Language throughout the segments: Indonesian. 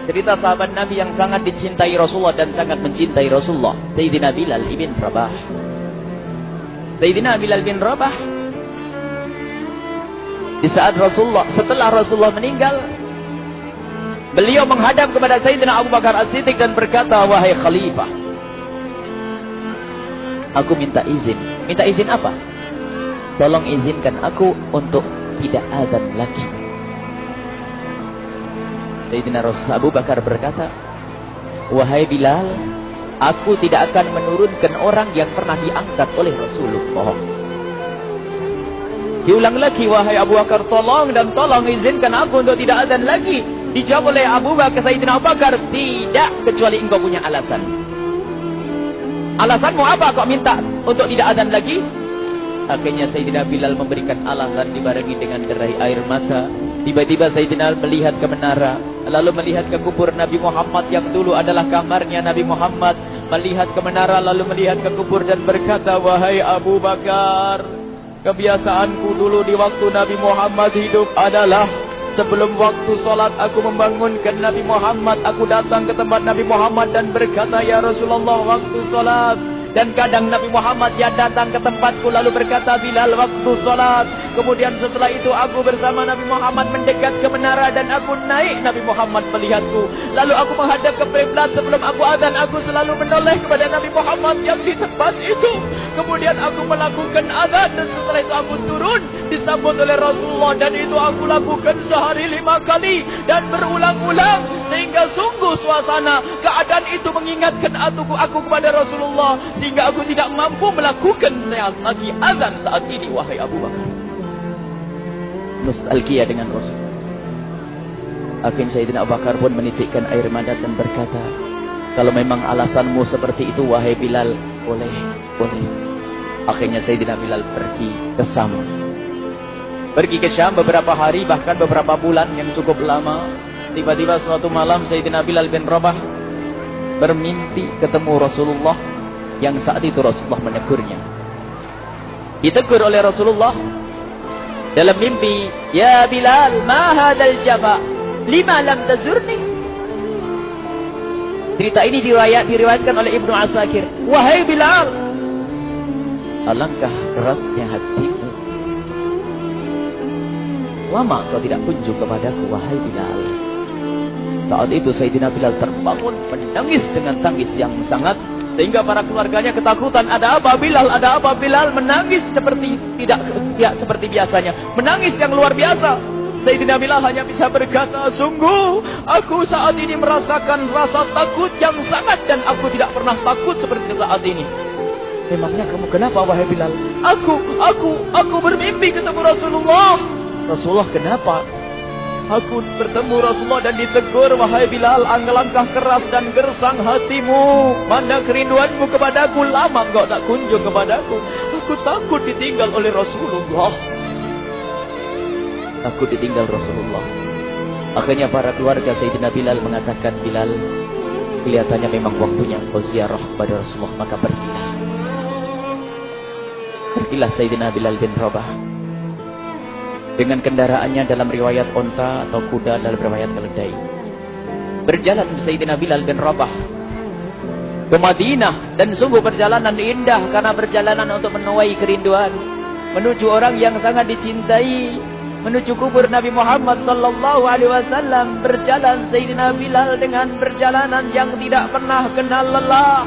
Cerita sahabat Nabi yang sangat dicintai Rasulullah dan sangat mencintai Rasulullah, Sayyidina Bilal ibn Rabah. Sayyidina Bilal bin Rabah, di saat setelah Rasulullah meninggal, beliau menghadap kepada Sayyidina Abu Bakar As-Siddiq dan berkata, wahai khalifah, aku minta izin. Minta izin apa? Tolong izinkan aku untuk tidak azan lagi. Sayyidina Abu Bakar berkata, wahai Bilal, aku tidak akan menurunkan orang yang pernah diangkat oleh Rasulullah. Diulang lagi, wahai Abu Bakar, tolong dan tolong izinkan aku untuk tidak azan lagi. Dijawab oleh Abu Bakar, Sayyidina Abu Bakar, tidak, kecuali engkau punya alasan. Alasanmu apa kau minta untuk tidak azan lagi? Akhirnya Sayyidina Bilal memberikan alasan dibarengi dengan derai air mata. Tiba-tiba Sayyidina melihat ke menara, lalu melihat ke kubur Nabi Muhammad yang dulu adalah kamarnya Nabi Muhammad. Melihat ke menara, lalu melihat ke kubur dan berkata, wahai Abu Bakar, kebiasaanku dulu di waktu Nabi Muhammad hidup adalah sebelum waktu sholat aku membangunkan Nabi Muhammad. Aku datang ke tempat Nabi Muhammad dan berkata, ya Rasulullah, waktu sholat. Dan kadang Nabi Muhammad ya datang ke tempatku lalu berkata, Bilal, waktu sholat. Kemudian setelah itu aku bersama Nabi Muhammad mendekat ke menara dan aku naik. Nabi Muhammad melihatku. Lalu aku menghadap ke kiblat. Sebelum aku azan, aku selalu menoleh kepada Nabi Muhammad yang di tempat itu. Kemudian aku melakukan azan dan setelah itu aku turun disambut oleh Rasulullah. Dan itu aku lakukan sehari 5 kali dan berulang-ulang. Sehingga sungguh suasana keadaan itu mengingatkan aku kepada Rasulullah. Sehingga aku tidak mampu melakukan lagi azan saat ini, wahai Abu Bakar. Nostalgia dengan Rasul. Akhirnya Sayyidina Abu Bakar pun menitikkan air mata dan berkata, kalau memang alasanmu seperti itu, wahai Bilal, boleh. Akhirnya Sayyidina Bilal pergi ke Syam. Pergi ke Syam beberapa hari, bahkan beberapa bulan yang cukup lama. Tiba-tiba suatu malam Sayyidina Bilal bin Rabah bermimpi ketemu Rasulullah, yang saat itu Rasulullah menegurnya. Ditegur oleh Rasulullah dalam mimpi, ya Bilal, ma hadal jaba, lima lam tazurni. Cerita ini diriwayatkan oleh Ibnu Asakir. Wahai Bilal, alangkah kerasnya hatimu, lama kau tidak kunjung kepadaku, wahai Bilal. Saat itu Sayyidina Bilal terbangun menangis dengan tangis yang sangat, sehingga para keluarganya ketakutan. Ada apa Bilal? Ada apa Bilal? Menangis seperti tidak seperti biasanya, menangis yang luar biasa. Sayyidina Bilal hanya bisa berkata, sungguh aku saat ini merasakan rasa takut yang sangat, dan aku tidak pernah takut seperti saat ini. Memangnya kamu kenapa, wahai Bilal? Aku bermimpi ketemu Rasulullah. Rasulullah, kenapa? Aku bertemu Rasulullah dan ditegur, wahai Bilal, langkah keras dan gersang hatimu. Mana kerinduanmu kepadaku, lama engkau tak kunjung kepadaku. Aku takut ditinggal oleh Rasulullah. Aku ditinggal Rasulullah. Akhirnya para keluarga Sayyidina Bilal mengatakan, Bilal, kelihatannya memang waktunya engkau ziarah kepada Rasulullah, maka pergilah. Pergilah Sayyidina Bilal bin Rabah dengan kendaraannya, dalam riwayat onta atau kuda, dalam riwayat keledai. Berjalan Sayyidina Bilal bin Rabah ke Madinah, dan sungguh perjalanan indah karena perjalanan untuk menuai kerinduan, menuju orang yang sangat dicintai, menuju kubur Nabi Muhammad sallallahu alaihi wasallam. Berjalan Sayyidina Bilal dengan perjalanan yang tidak pernah kenal lelah,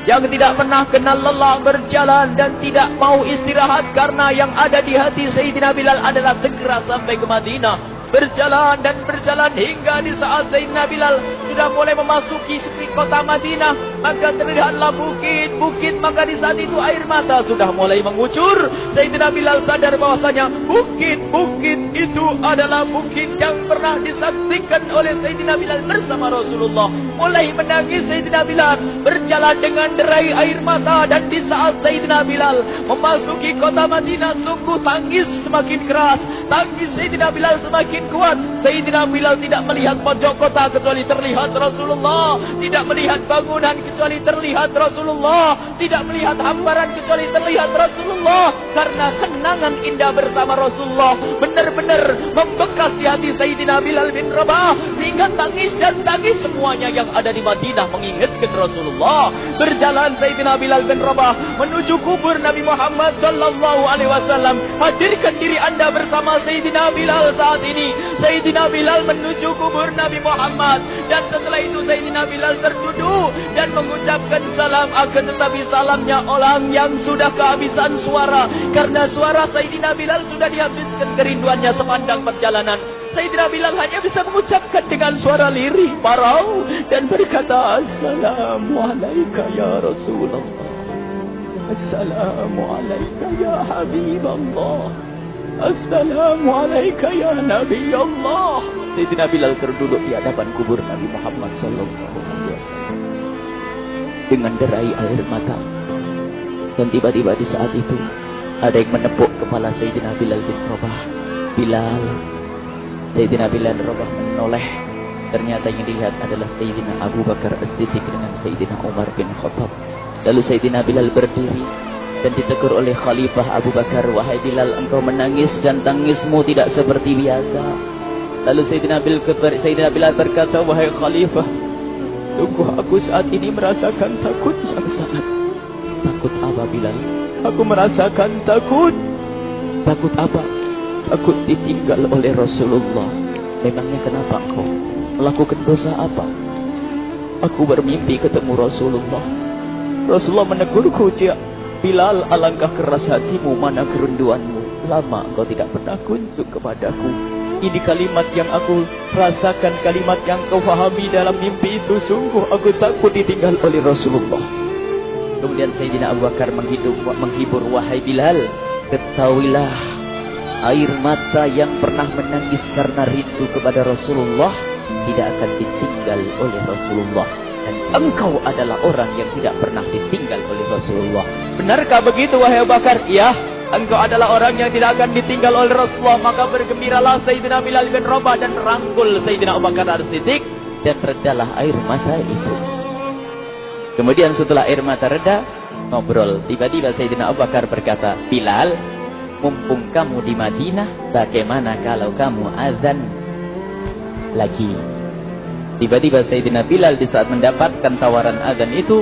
yang tidak pernah kenal lelah, berjalan dan tidak mau istirahat, karena yang ada di hati Sayyidina Bilal adalah segera sampai ke Madinah. Berjalan dan berjalan hingga di saat Sayyidina Bilal sudah mulai memasuki kota Madinah, maka terlihatlah bukit-bukit. Maka di saat itu air mata sudah mulai mengucur. Sayyidina Bilal sadar bahwasanya bukit-bukit itu adalah bukit yang pernah disaksikan oleh Sayyidina Bilal bersama Rasulullah. Mulai menangis Sayyidina Bilal, berjalan dengan derai air mata. Dan di saat Sayyidina Bilal memasuki kota Madinah, sungguh tangis semakin keras, tangis Sayyidina Bilal semakin kuat. Sayyidina Bilal tidak melihat pojok kota kecuali terlihat Rasulullah, tidak melihat bangunan kecuali terlihat Rasulullah, tidak melihat hamparan kecuali terlihat Rasulullah, karena kenangan anda bersama Rasulullah benar-benar membekas di hati Sayyidina Bilal bin Rabah, sehingga tangis dan tangis semuanya yang ada di Madinah mengingatkan Rasulullah. Berjalan Sayyidina Bilal bin Rabah menuju kubur Nabi Muhammad sallallahu alaihi wasallam. Hadirkan diri anda bersama Sayyidina Bilal saat ini. Sayyidina Bilal menuju kubur Nabi Muhammad, dan setelah itu Sayyidina Bilal terduduk dan mengucapkan salam, akan tetapi salamnya orang yang sudah kehabisan suara, karena suara Sayyidina Bilal sudah dihabiskan kerinduannya sepanjang perjalanan. Sayyidina Bilal hanya bisa mengucapkan dengan suara lirih parau dan berkata, Assalamualaikum ya Rasulullah, Assalamualaikum ya Habiballah, Assalamualaikum ya Nabi Allah. Sayyidina Bilal terduduk di hadapan kubur Nabi Muhammad sallallahu alaihi wasallam dengan derai air mata. Dan tiba-tiba di saat itu ada yang menepuk kepala Sayyidina Bilal bin Rabah. Bilal. Sayyidina Bilal bin Rabah menoleh. Ternyata yang dilihat adalah Sayyidina Abu Bakar As-Siddiq dengan Sayyidina Umar bin Khattab. Lalu Sayyidina Bilal berdiri dan ditegur oleh Khalifah Abu Bakar, wahai Bilal, engkau menangis dan tangismu tidak seperti biasa. Lalu Sayyidina Bilal berkata, wahai Khalifah, sungguh aku saat ini merasakan takut yang sangat. Takut apa Bilal? Aku merasakan takut. Takut apa? Takut ditinggal oleh Rasulullah. Memangnya kenapa engkau melakukan dosa apa? Aku bermimpi ketemu Rasulullah. Rasulullah menegurku, Bilal, alangkah keras hatimu, mana kerinduanmu. Lama engkau tidak pernah kunjung kepadaku. Ini kalimat yang aku rasakan, kalimat yang kau fahami dalam mimpi itu. Sungguh aku takut ditinggal oleh Rasulullah. Kemudian Sayyidina Abu Bakar menghibur, wahai Bilal, ketahuilah, air mata yang pernah menangis karena rindu kepada Rasulullah tidak akan ditinggal oleh Rasulullah. Dan engkau adalah orang yang tidak pernah ditinggal oleh Rasulullah. Benarkah begitu wahai Abu Bakar? Iya, engkau adalah orang yang tidak akan ditinggal oleh Rasulullah. Maka bergembiralah Sayyidina Bilal bin Rabah dan rangkul Sayyidina Abu Bakar As-Siddiq, dan redalah air mata itu. Kemudian setelah air mata reda, ngobrol. Tiba-tiba Sayyidina Abu Bakar berkata, Bilal, mumpung kamu di Madinah, bagaimana kalau kamu azan lagi? Tiba-tiba Sayyidina Bilal di saat mendapatkan tawaran azan itu,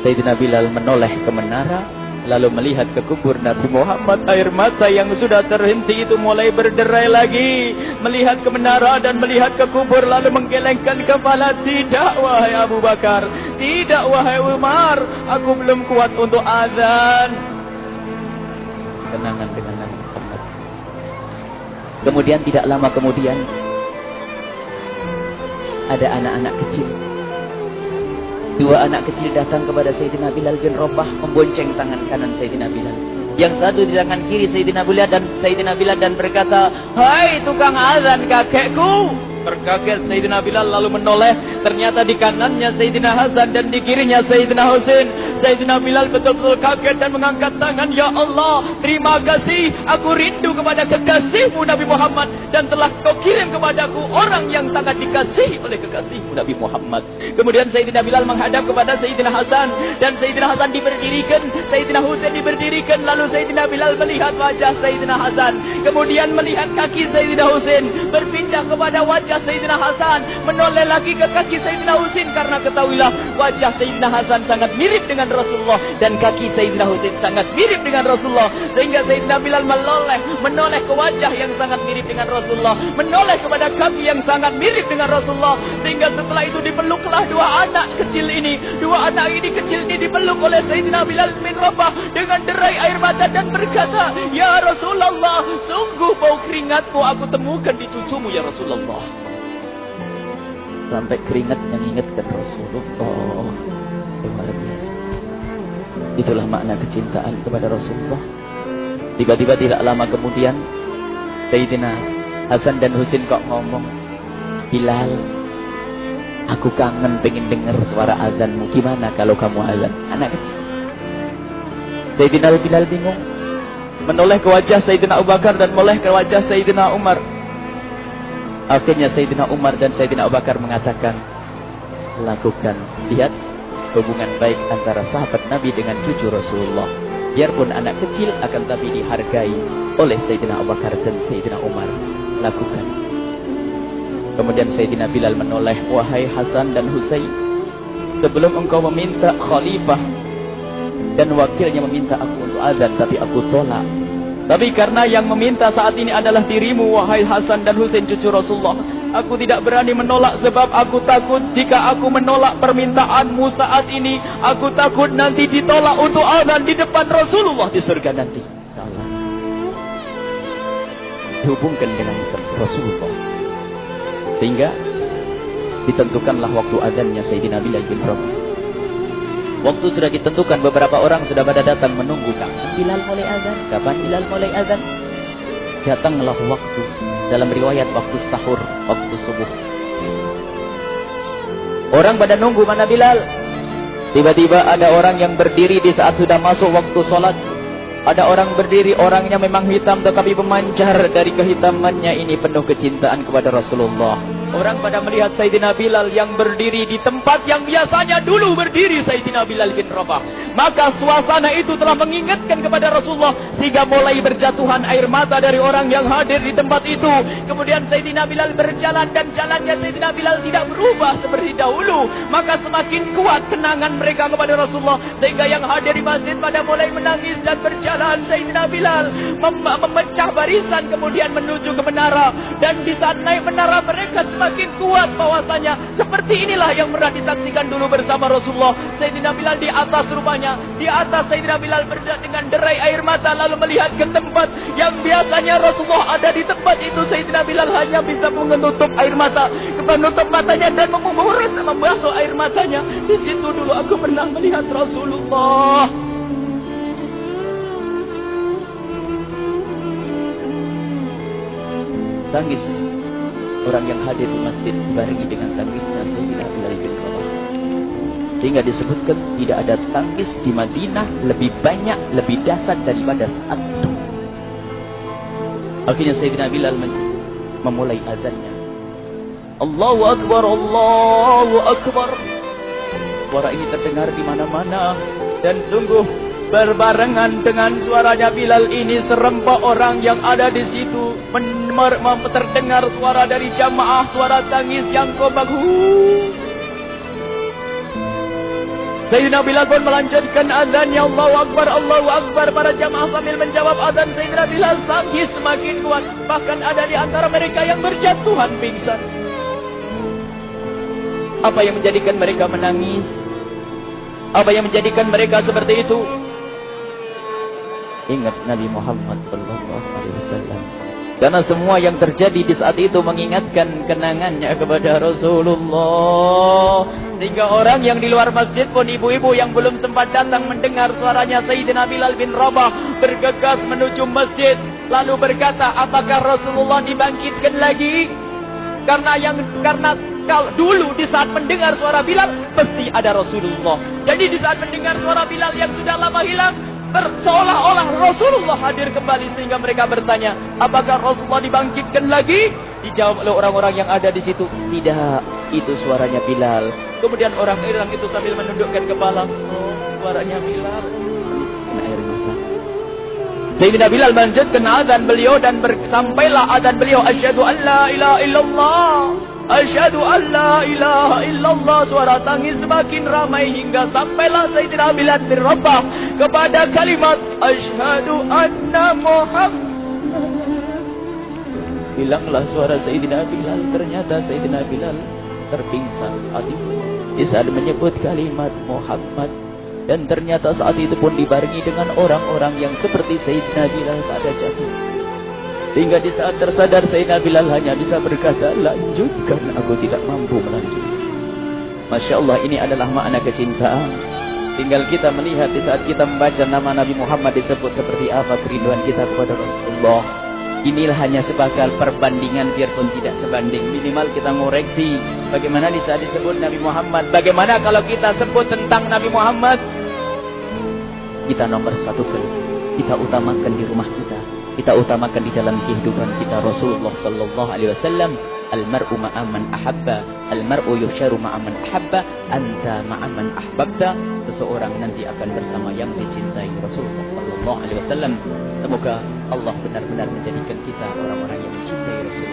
Sayyidina Bilal menoleh ke menara, lalu melihat ke kubur Nabi Muhammad. Air mata yang sudah terhenti itu mulai berderai lagi. Melihat ke menara dan melihat ke kubur, lalu menggelengkan kepala. Tidak wahai Abu Bakar, tidak wahai Umar, aku belum kuat untuk azan. Kenangan dengan Nabi Muhammad. Kemudian tidak lama kemudian ada anak-anak kecil. Dua anak kecil datang kepada Sayyidina Bilal bin Rabah, membonceng tangan kanan Sayyidina Bilal. Yang satu di tangan kiri Sayyidina Bilal dan berkata, hai tukang azan kakekku. Terkaget Sayyidina Bilal lalu menoleh. Ternyata di kanannya Sayyidina Hasan dan di kirinya Sayyidina Husain. Sayyidina Bilal betul-betul kaget dan mengangkat tangan. Ya Allah, terima kasih. Aku rindu kepada kekasihmu Nabi Muhammad, dan telah kau kirim kepadaku orang yang sangat dikasihi oleh kekasihmu Nabi Muhammad. Kemudian Sayyidina Bilal menghadap kepada Sayyidina Hasan, dan Sayyidina Hasan diberdirikan, Sayyidina Husain diberdirikan. Lalu Sayyidina Bilal melihat wajah Sayyidina Hasan, kemudian melihat kaki Sayyidina Husain, berpindah kepada wajah Sayyidina Hasan, menoleh lagi ke kaki Sayyidina Husain, karena ketahuilah wajah Sayyidina Hasan sangat mirip dengan Rasulullah dan kaki Sayyidina Husain sangat mirip dengan Rasulullah, sehingga Sayyidina Bilal menoleh ke wajah yang sangat mirip dengan Rasulullah, menoleh kepada kaki yang sangat mirip dengan Rasulullah, sehingga setelah itu dipeluklah dua anak kecil ini dipeluk oleh Sayyidina Bilal bin Rabah dengan derai air mata dan berkata, ya Rasulullah, sungguh bau keringatmu aku temukan di cucumu ya Rasulullah. Sampai keringat mengingatkan Rasulullah. Luar biasa. Itulah makna kecintaan kepada Rasulullah. Tiba-tiba tidak lama kemudian Sayyidina Hasan dan Husain kok ngomong, Bilal, aku kangen pengen dengar suara azanmu. Gimana kalau kamu azan? Anak kecil. Sayyidina Bilal bingung, menoleh ke wajah Sayyidina Abu Bakar dan menoleh ke wajah Sayyidina Umar. Akhirnya Sayyidina Umar dan Sayyidina Abu Bakar mengatakan, lakukan, lihat hubungan baik antara sahabat Nabi dengan cucu Rasulullah. Biarpun anak kecil, akan tapi dihargai oleh Sayyidina Abu Bakar dan Sayyidina Umar. Lakukan. Kemudian Sayyidina Bilal menoleh, wahai Hasan dan Husain, sebelum engkau meminta khalifah dan wakilnya meminta aku untuk azan, tapi aku tolak. Tapi karena yang meminta saat ini adalah dirimu, wahai Hasan dan Husain cucu Rasulullah, aku tidak berani menolak, sebab aku takut jika aku menolak permintaanmu saat ini, aku takut nanti ditolak untuk azan di depan Rasulullah di surga nanti. Allah dihubungkan dengan Rasulullah, sehingga ditentukanlah waktu azannya Sayyidina Bilal bin Rabah. Waktu sudah ditentukan, beberapa orang sudah pada datang menunggu. Kapan Bilal mulai azan? Kapan Bilal mulai azan? Datanglah waktu. Dalam riwayat waktu sahur, waktu subuh. Orang pada nunggu mana Bilal. Tiba-tiba ada orang yang berdiri di saat sudah masuk waktu sholat. Ada orang berdiri, orangnya memang hitam tetapi memancar dari kehitamannya ini penuh kecintaan kepada Rasulullah. Orang pada melihat Sayyidina Bilal yang berdiri di tempat yang biasanya dulu berdiri Sayyidina Bilal bin Rabah. Maka suasana itu telah mengingatkan kepada Rasulullah, sehingga mulai berjatuhan air mata dari orang yang hadir di tempat itu. Kemudian Sayyidina Bilal berjalan, dan jalannya Sayyidina Bilal tidak berubah seperti dahulu. Maka semakin kuat kenangan mereka kepada Rasulullah, sehingga yang hadir di masjid pada mulai menangis dan berjalan. Sayyidina Bilal memecah barisan kemudian menuju ke menara. Dan di saat naik menara mereka semakin kuat bahwasanya seperti inilah yang pernah disaksikan dulu bersama Rasulullah. Sayyidina Bilal di atas rupanya, di atas Sayyidina Bilal berada dengan derai air mata, lalu melihat ke tempat yang biasanya Rasulullah ada di tempat itu. Sayyidina Bilal hanya bisa menutup air mata, menutup matanya dan membasuh air matanya. Di situ dulu aku pernah melihat Rasulullah. Tangis orang yang hadir di masjid dibarengi dengan tangisnya Sayyidina Bilal bin Rabah. Sehingga disebutkan tidak ada tangis di Madinah lebih banyak, lebih dahsyat daripada saat itu. Akhirnya Sayyidina Bilal memulai azannya. Allahu Akbar, Allahu Akbar. Suara ini terdengar di mana-mana, dan sungguh berbarengan dengan suaranya Bilal ini serempak orang yang ada di situ terdengar suara dari jamaah, suara tangis yang kompak. Sayyidina Bilal pun melanjutkan azannya, Allahu Akbar, Allahu Akbar. Para jamaah sambil menjawab azan Sayyidina Bilal, tangis semakin kuat. Bahkan ada di antara mereka yang berjatuhan pingsan. Apa yang menjadikan mereka menangis? Apa yang menjadikan mereka seperti itu? Ingat Nabi Muhammad SAW. Karena semua yang terjadi di saat itu mengingatkan kenangannya kepada Rasulullah. Sehingga orang yang di luar masjid pun, ibu-ibu yang belum sempat datang mendengar suaranya Sayyidina Bilal bin Rabah, bergegas menuju masjid, lalu berkata, apakah Rasulullah dibangkitkan lagi? Karena kalau dulu di saat mendengar suara Bilal pasti ada Rasulullah. Jadi di saat mendengar suara Bilal yang sudah lama hilang, seolah-olah Rasulullah hadir kembali, sehingga mereka bertanya, apakah Rasulullah dibangkitkan lagi? Dijawab oleh orang-orang yang ada di situ, tidak, itu suaranya Bilal. Kemudian orang-orang itu sambil menundukkan kepala, oh, suaranya Bilal. Air mata. Sayyidina Bilal melanjutkan azan beliau, dan sampailah azan beliau, asyhadu an la ilaha illallah, asyhadu an la ilaha illallah. Suara tangis semakin ramai hingga sampailah Sayyidina Bilal bin Rabah kepada kalimat asyhadu anna Muhammad. Hilanglah suara Sayyidina Bilal. Ternyata Sayyidina Bilal terpingsan saat itu di saat menyebut kalimat Muhammad. Dan ternyata saat itu pun dibarengi dengan orang-orang yang seperti Sayyidina Bilal pada jatuh. Hingga di saat tersadar Sayyidina Bilal hanya bisa berkata, lanjutkan, aku tidak mampu melanjutkan. Masya Allah, ini adalah makna kecintaan. Tinggal kita melihat di saat kita membaca nama Nabi Muhammad disebut seperti apa kerinduan kita kepada Rasulullah. Inilah hanya sebagai perbandingan, biarpun tidak sebanding. Minimal kita ngoreksi bagaimana di saat disebut Nabi Muhammad. Bagaimana kalau kita sebut tentang Nabi Muhammad, kita nomor satu kali, kita utamakan di rumah kita, kita utamakan di dalam kehidupan kita Rasulullah Sallallahu Alaihi Wasallam. Al-mar'u ma'aman ahabba, al-mar'u yusharu ma'aman ahabba, anta ma'aman ahbabta. Seseorang nanti akan bersama yang dicintai Rasulullah sallallahu alaihi wasallam. Semoga Allah benar-benar menjadikan kita orang-orang yang mencintai Rasulullah